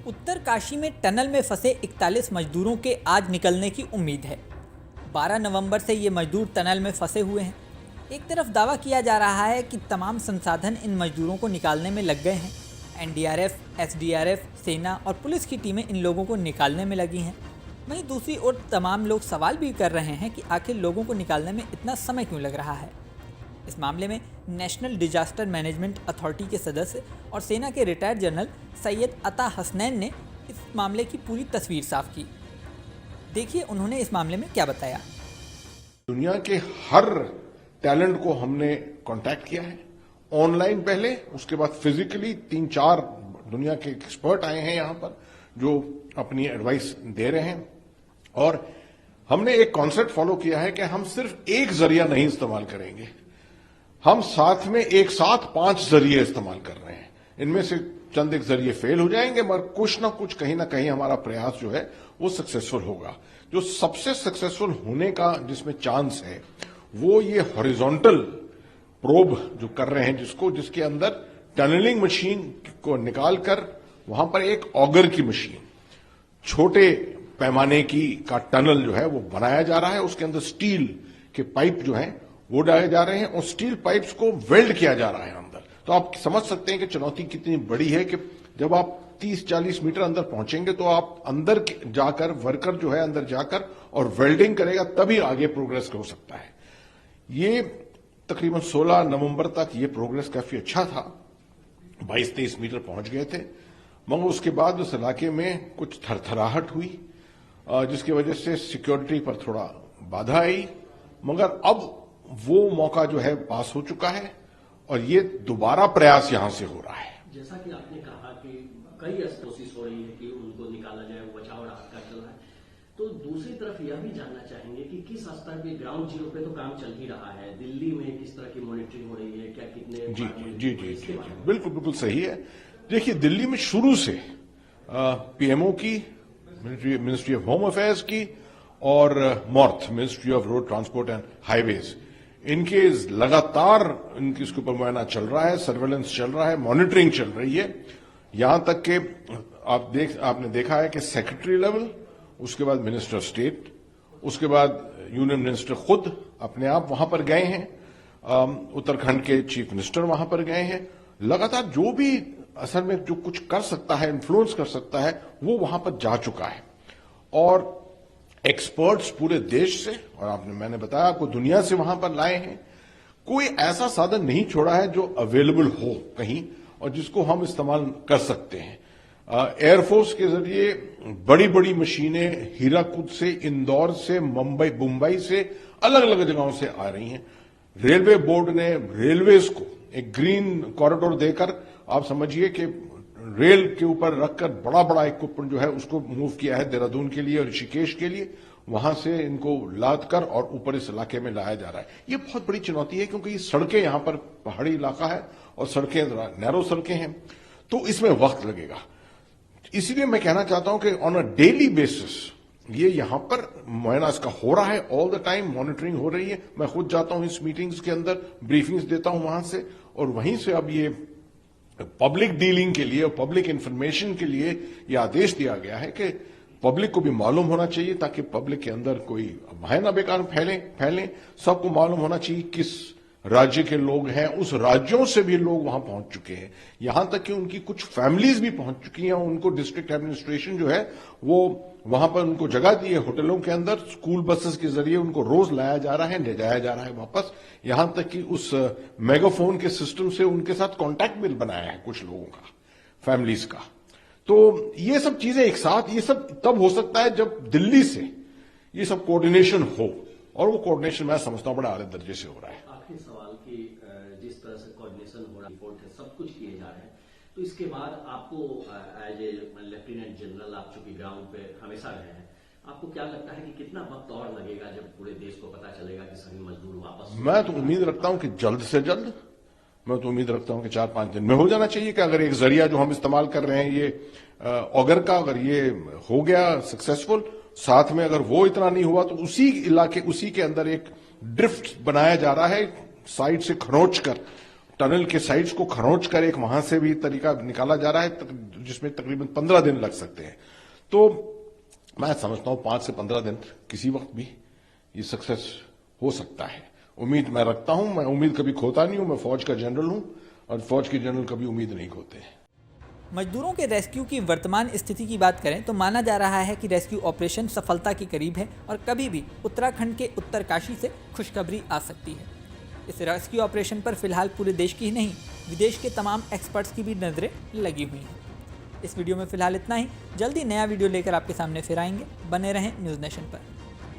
उत्तरकाशी में टनल में फंसे 41 मजदूरों के आज निकलने की उम्मीद है। 12 नवंबर से ये मजदूर टनल में फंसे हुए हैं। एक तरफ दावा किया जा रहा है कि तमाम संसाधन इन मजदूरों को निकालने में लग गए हैं। एनडीआरएफ, एसडीआरएफ, सेना और पुलिस की टीमें इन लोगों को निकालने में लगी हैं। वहीं दूसरी ओर तमाम लोग सवाल भी कर रहे हैं कि आखिर लोगों को निकालने में इतना समय क्यों लग रहा है। इस मामले में नेशनल डिजास्टर मैनेजमेंट अथॉरिटी के सदस्य और सेना के रिटायर्ड जनरल सैयद अता हसनैन ने इस मामले की पूरी तस्वीर साफ की। देखिए उन्होंने इस मामले में क्या बताया। दुनिया के हर टैलेंट को हमने कांटेक्ट किया है, ऑनलाइन पहले, उसके बाद फिजिकली 3-4 दुनिया के एक्सपर्ट आए हैं यहां पर जो अपनी एडवाइस दे रहे हैं। और हमने एक कॉन्सेप्ट फॉलो किया है कि हम सिर्फ एक जरिया नहीं इस्तेमाल करेंगे, हम साथ में एक साथ 5 जरिए इस्तेमाल कर रहे हैं। इनमें से चंद एक जरिए फेल हो जाएंगे मगर कुछ ना कुछ कहीं ना कहीं हमारा प्रयास जो है वो सक्सेसफुल होगा। जो सबसे सक्सेसफुल होने का जिसमें चांस है वो ये हॉरिजॉन्टल प्रोब जो कर रहे हैं, जिसके अंदर टनलिंग मशीन को निकालकर वहां पर एक ऑगर की मशीन, छोटे पैमाने का टनल जो है वो बनाया जा रहा है। उसके अंदर स्टील के पाइप जो है वो डाले जा रहे हैं और स्टील पाइप्स को वेल्ड किया जा रहा है अंदर। तो आप समझ सकते हैं कि चुनौती कितनी बड़ी है कि जब आप 30-40 मीटर अंदर पहुंचेंगे तो आप अंदर जाकर, वर्कर जो है अंदर जाकर और वेल्डिंग करेगा तभी आगे प्रोग्रेस हो सकता है। ये तकरीबन 16 नवंबर तक ये प्रोग्रेस काफी अच्छा था, 22-23 मीटर पहुंच गए थे। मगर उसके बाद उस इलाके में कुछ थरथराहट हुई जिसकी वजह से सिक्योरिटी पर थोड़ा बाधा आई। मगर अब वो मौका जो है पास हो चुका है और ये दोबारा प्रयास यहां से हो रहा है। जैसा कि आपने कहा कि कई कोशिश हो रही है कि उनको निकाला जाए, वो बचाव राहत का चल रहा है, तो दूसरी तरफ यह भी जानना चाहेंगे कि किस स्तर पे ग्राउंड जीरो पे तो काम चल ही रहा है, दिल्ली में किस तरह की मॉनिटरिंग हो रही है, क्या कितने जी, बिल्कुल सही है। देखिए, दिल्ली में शुरू से पीएमओ की, मिनिस्ट्री ऑफ होम अफेयर्स की और मॉर्थ, ministry of road transport and highways, इनके लगातार इसके ऊपर मुआयना चल रहा है, सर्वेलेंस चल रहा है, मॉनिटरिंग चल रही है। यहां तक कि आपने देखा है कि सेक्रेटरी लेवल, उसके बाद मिनिस्टर स्टेट, उसके बाद यूनियन मिनिस्टर खुद अपने आप वहां पर गए हैं, उत्तराखंड के चीफ मिनिस्टर वहां पर गए हैं। लगातार जो भी असल में जो कुछ कर सकता है, इन्फ्लुएंस कर सकता है, वो वहां पर जा चुका है। और एक्सपर्ट्स पूरे देश से, और मैंने बताया आपको, दुनिया से वहां पर लाए हैं। कोई ऐसा साधन नहीं छोड़ा है जो अवेलेबल हो कहीं और जिसको हम इस्तेमाल कर सकते हैं। एयरफोर्स के जरिए बड़ी बड़ी मशीनें हीराकुद से, इंदौर से, मुंबई से, अलग अलग जगहों से आ रही हैं। रेलवे बोर्ड ने रेलवेज को एक ग्रीन कॉरिडोर देकर, आप समझिए कि रेल के ऊपर रखकर बड़ा बड़ा इक्विपमेंट जो है उसको मूव किया है देहरादून के लिए और ऋषिकेश के लिए। वहां से इनको लाद कर और ऊपर इस इलाके में लाया जा रहा है। ये बहुत बड़ी चुनौती है क्योंकि ये सड़कें, यहां पर पहाड़ी इलाका है और सड़कें नैरो सड़कें हैं, तो इसमें वक्त लगेगा। इसलिए मैं कहना चाहता हूं कि ऑन अ डेली बेसिस ये यहां पर मुआयना इसका हो रहा है, ऑल द टाइम मॉनिटरिंग हो रही है। मैं खुद जाता हूं इस मीटिंग्स के अंदर, ब्रीफिंग्स देता हूं वहां से, और वहीं से अब ये पब्लिक डीलिंग के लिए और पब्लिक इंफॉर्मेशन के लिए ये आदेश दिया गया है कि पब्लिक को भी मालूम होना चाहिए ताकि पब्लिक के अंदर कोई भय ना बेकार फैले। सबको मालूम होना चाहिए किस राज्य के लोग हैं, उस राज्यों से भी लोग वहां पहुंच चुके हैं, यहां तक कि उनकी कुछ फैमिलीज भी पहुंच चुकी हैं। उनको डिस्ट्रिक्ट एडमिनिस्ट्रेशन जो है वो वहां पर उनको जगह दी है होटलों के अंदर, स्कूल बसेस के जरिए उनको रोज लाया जा रहा है, ले जाया जा रहा है वापस। यहां तक कि उस मेगाफोन के सिस्टम से उनके साथ कॉन्टैक्ट भी बनाया है कुछ लोगों का, फैमिलीज का। तो ये सब चीजें एक साथ, ये सब तब हो सकता है जब दिल्ली से ये सब कोऑर्डिनेशन हो, और वो कोऑर्डिनेशन मैं समझता हूं बड़ा आले दर्जे से हो रहा है। आखिरी सवाल की, जिस तरह से कोऑर्डिनेशन हो रहा है, रिपोर्ट है, सब कुछ किए जा रहे हैं, तो इसके बाद आपको एज ए लेफ्टिनेंट जनरल, आप चूंकि ग्राउंड पे हमेशा रहे हैं, आपको क्या लगता है कि कितना वक्त और लगेगा जब पूरे देश को पता चलेगा कि सभी मजदूर वापस? मैं तो उम्मीद रखता हूं कि जल्द से जल्द, मैं तो उम्मीद रखता हूं कि 4-5 दिन में हो जाना चाहिए। कि अगर एक जरिया जो हम इस्तेमाल कर रहे हैं ये ऑगर का, अगर ये हो गया सक्सेसफुल, साथ में अगर वो इतना नहीं हुआ तो उसी इलाके, उसी के अंदर एक ड्रिफ्ट बनाया जा रहा है, साइड से खरोच कर टनल के साइड्स को खरोंच कर एक वहां से भी तरीका निकाला जा रहा है जिसमें तकरीबन 15 दिन लग सकते हैं। तो मैं समझता हूं 5 से 15 दिन किसी वक्त भी ये सक्सेस हो सकता है। उम्मीद मैं रखता हूं, मैं उम्मीद कभी खोता नहीं हूं, मैं फौज का जनरल हूं और फौज के जनरल कभी उम्मीद नहीं खोते। मजदूरों के रेस्क्यू की वर्तमान स्थिति की बात करें तो माना जा रहा है कि रेस्क्यू ऑपरेशन सफलता के करीब है और कभी भी उत्तराखंड के उत्तरकाशी से खुशखबरी आ सकती है। इस रेस्क्यू ऑपरेशन पर फिलहाल पूरे देश की ही नहीं, विदेश के तमाम एक्सपर्ट्स की भी नज़रें लगी हुई हैं। इस वीडियो में फिलहाल इतना ही। जल्दी नया वीडियो लेकर आपके सामने फिर आएंगे। बने रहें न्यूज़ नेशन पर।